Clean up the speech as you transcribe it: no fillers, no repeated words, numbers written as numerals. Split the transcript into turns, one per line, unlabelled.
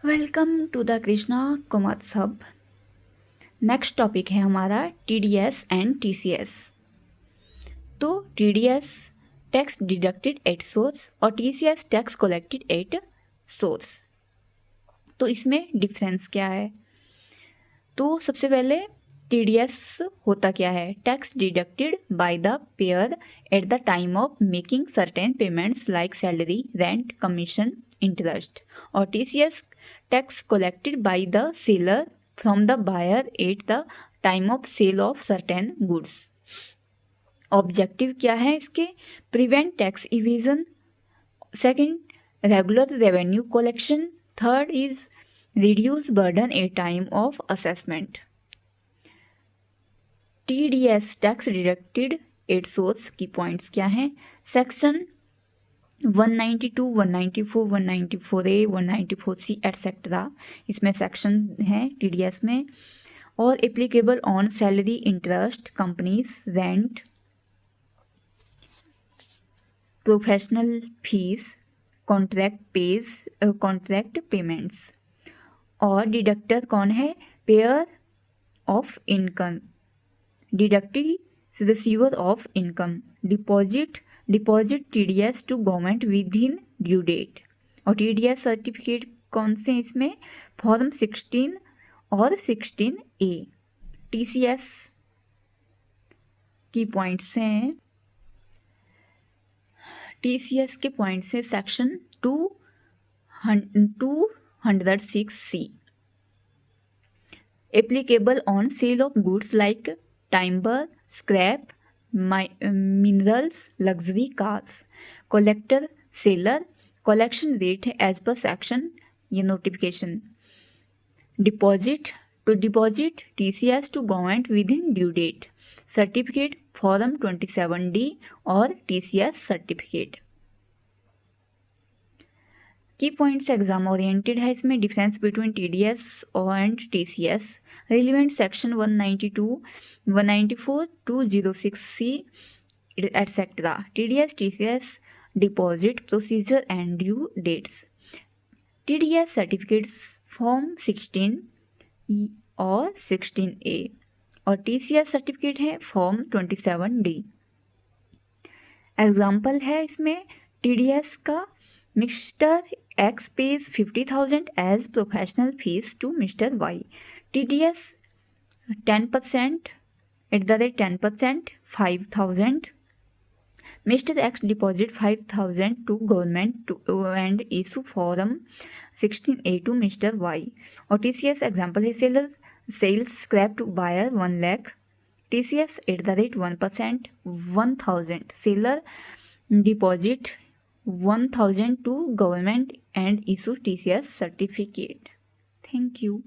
Welcome to the Krishna Kumotsav. Next topic है हमारा TDS and TCS. तो TDS tax deducted at source और TCS tax collected at source. तो इसमें डिफरेंस क्या है? तो सबसे पहले टीडीएस होता क्या है? Tax deducted by the payer at the time of making certain payments like salary, rent, commission, interest. और TCS tax collected by the seller from the buyer at the time of sale of certain goods. Objective क्या है इसके? Prevent tax evasion, second regular revenue collection, third is reduce burden at time of assessment. TDS tax deducted at source key points क्या हैं? Section 192, 194, 194A, 194C etcetera, इसमें section हैं TDS में। और applicable on salary, interest, companies, rent, professional fees, contract payments. और deductor कौन है? Payer of income, deductee receiver of income, deposit TDS to government with in due date. और TDS certificate कौन से इसमें? फॉर्म 16 और 16A। टीसीएस की points हैं, टीसीएस के पॉइंट्स हैं section 206C, applicable on sale of goods like timber, scrap, minerals, luxury cars. Collector, seller, collection rate है एज पर सेक्शन, ये notification. Deposit, to deposit TCS to government with in due date. Certificate form 27D और TCS certificate. Key points exam oriented है, इसमें difference between TDS and TCS, relevant section 192, 194, 206C etcetera. TDS TCS deposit procedure and due dates. TDS certificates form 16 और 16A और TCS certificate है form 27D। Example है इसमें TDS का, mister X pays 50,000 as professional fees to Mr. Y. TDS 10% at the rate 10%, 5,000. Mr. X deposit 5,000 to government and issue form 16A to Mr. Y. और TCS example है, sales scrap to buyer 1 lakh. TCS at the rate 1%, 1,000. Seller deposit 1,000 to government and issue TCS certificate. Thank you.